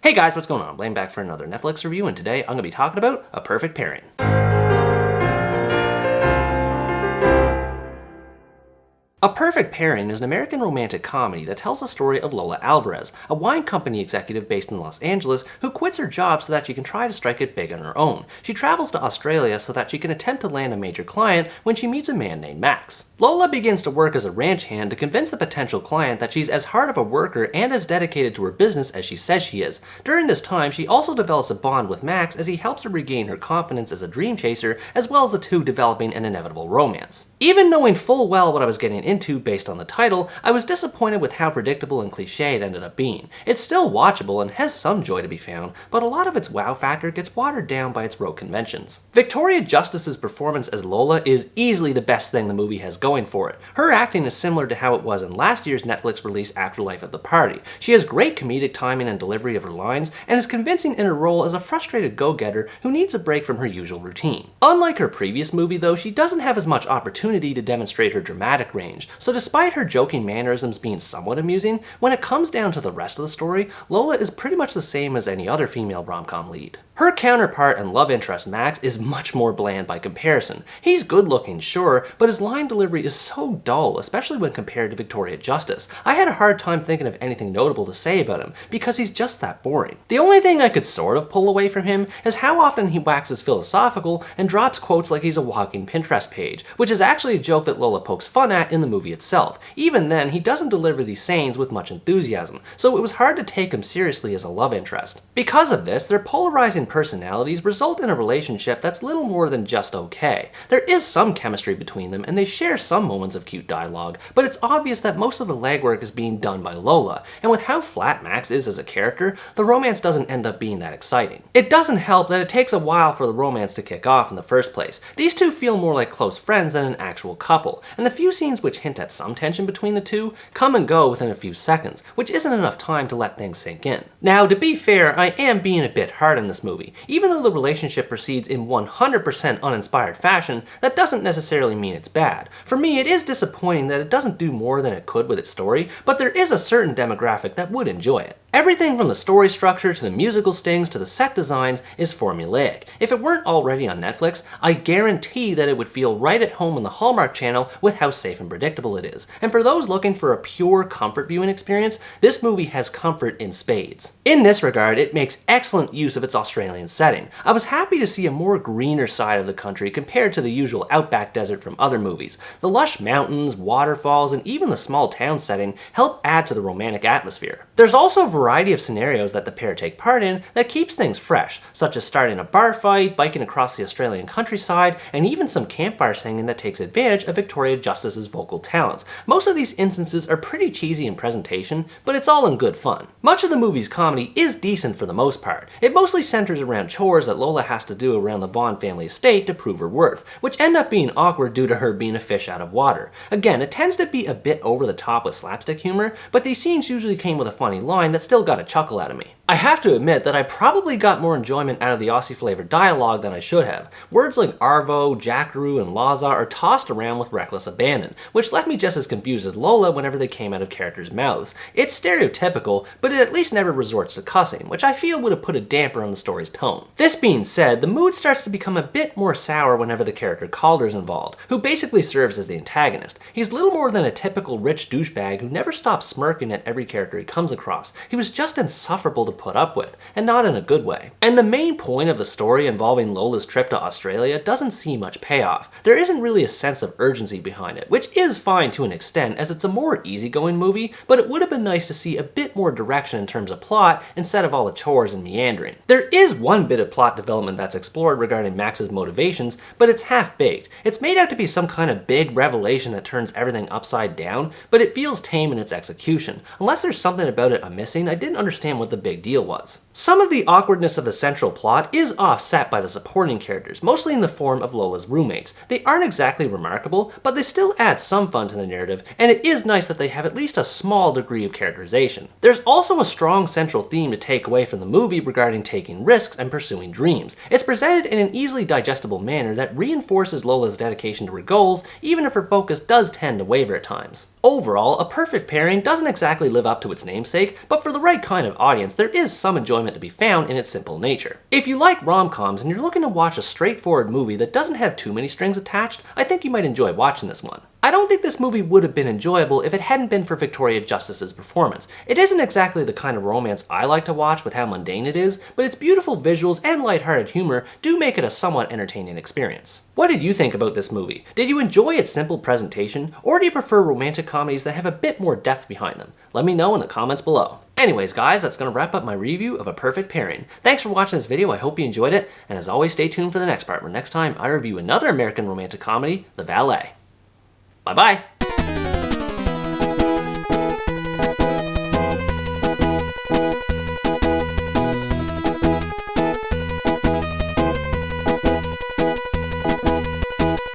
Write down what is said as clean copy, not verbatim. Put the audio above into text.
Hey guys, what's going on? Blaine back for another Netflix review, and today I'm going to be talking about A Perfect Pairing. A Perfect Pairing is an American romantic comedy that tells the story of Lola Alvarez, a wine company executive based in Los Angeles who quits her job so that she can try to strike it big on her own. She travels to Australia so that she can attempt to land a major client when she meets a man named Max. Lola begins to work as a ranch hand to convince the potential client that she's as hard of a worker and as dedicated to her business as she says she is. During this time, she also develops a bond with Max as he helps her regain her confidence as a dream chaser, as well as the two developing an inevitable romance. Even knowing full well what I was getting into based on the title, I was disappointed with how predictable and cliche it ended up being. It's still watchable and has some joy to be found, but a lot of its wow factor gets watered down by its rote conventions. Victoria Justice's performance as Lola is easily the best thing the movie has going for it. Her acting is similar to how it was in last year's Netflix release Afterlife of the Party. She has great comedic timing and delivery of her lines, and is convincing in her role as a frustrated go-getter who needs a break from her usual routine. Unlike her previous movie though, she doesn't have as much opportunity to demonstrate her dramatic range, so despite her joking mannerisms being somewhat amusing, when it comes down to the rest of the story, Lola is pretty much the same as any other female rom-com lead. Her counterpart and love interest Max is much more bland by comparison. He's good looking, sure, but his line delivery is so dull, especially when compared to Victoria Justice. I had a hard time thinking of anything notable to say about him, because he's just that boring. The only thing I could sort of pull away from him is how often he waxes philosophical and drops quotes like he's a walking Pinterest page, which is actually a joke that Lola pokes fun at in the movie itself. Even then, he doesn't deliver these sayings with much enthusiasm, so it was hard to take him seriously as a love interest. Because of this, their polarizing personalities result in a relationship that's little more than just okay. There is some chemistry between them, and they share some moments of cute dialogue, but it's obvious that most of the legwork is being done by Lola, and with how flat Max is as a character, the romance doesn't end up being that exciting. It doesn't help that it takes a while for the romance to kick off in the first place. These two feel more like close friends than an actual couple, and the few scenes which hint at some tension between the two come and go within a few seconds, which isn't enough time to let things sink in. Now, to be fair, I am being a bit hard on this movie. Even though the relationship proceeds in 100% uninspired fashion, that doesn't necessarily mean it's bad. For me, it is disappointing that it doesn't do more than it could with its story, but there is a certain demographic that would enjoy it. Everything from the story structure to the musical stings to the set designs is formulaic. If it weren't already on Netflix, I guarantee that it would feel right at home on the Hallmark Channel with how safe and predictable it is. And for those looking for a pure comfort viewing experience, this movie has comfort in spades. In this regard, it makes excellent use of its Australian setting. I was happy to see a more greener side of the country compared to the usual outback desert from other movies. The lush mountains, waterfalls, and even the small town setting help add to the romantic atmosphere. There's also a variety of scenarios that the pair take part in that keeps things fresh, such as starting a bar fight, biking across the Australian countryside, and even some campfire singing that takes advantage of Victoria Justice's vocal talents. Most of these instances are pretty cheesy in presentation, but it's all in good fun. Much of the movie's comedy is decent for the most part. It mostly centers around chores that Lola has to do around the Vaughn family estate to prove her worth, which end up being awkward due to her being a fish out of water. Again, it tends to be a bit over the top with slapstick humor, but these scenes usually came with a funny line that still got a chuckle out of me. I have to admit that I probably got more enjoyment out of the Aussie flavored dialogue than I should have. Words like arvo, jackaroo, and laza are tossed around with reckless abandon, which left me just as confused as Lola whenever they came out of characters' mouths. It's stereotypical, but it at least never resorts to cussing, which I feel would have put a damper on the story's tone. This being said, the mood starts to become a bit more sour whenever the character Calder's involved, who basically serves as the antagonist. He's little more than a typical rich douchebag who never stops smirking at every character he comes across. He was just insufferable to put up with, and not in a good way. And the main point of the story involving Lola's trip to Australia doesn't see much payoff. There isn't really a sense of urgency behind it, which is fine to an extent as it's a more easygoing movie, but it would have been nice to see a bit more direction in terms of plot instead of all the chores and meandering. There is one bit of plot development that's explored regarding Max's motivations, but it's half-baked. It's made out to be some kind of big revelation that turns everything upside down, but it feels tame in its execution. Unless there's something about it I'm missing, I didn't understand what the big deal was. Some of the awkwardness of the central plot is offset by the supporting characters, mostly in the form of Lola's roommates. They aren't exactly remarkable, but they still add some fun to the narrative, and it is nice that they have at least a small degree of characterization. There's also a strong central theme to take away from the movie regarding taking risks and pursuing dreams. It's presented in an easily digestible manner that reinforces Lola's dedication to her goals, even if her focus does tend to waver at times. Overall, A Perfect Pairing doesn't exactly live up to its namesake, but for the right kind of audience, there is some enjoyment to be found in its simple nature. If you like rom-coms and you're looking to watch a straightforward movie that doesn't have too many strings attached, I think you might enjoy watching this one. I don't think this movie would have been enjoyable if it hadn't been for Victoria Justice's performance. It isn't exactly the kind of romance I like to watch with how mundane it is, but its beautiful visuals and lighthearted humor do make it a somewhat entertaining experience. What did you think about this movie? Did you enjoy its simple presentation, or do you prefer romantic comedies that have a bit more depth behind them? Let me know in the comments below. Anyways guys, that's going to wrap up my review of A Perfect Pairing. Thanks for watching this video, I hope you enjoyed it, and as always stay tuned for the next part where next time I review another American romantic comedy, The Valet. Bye-bye!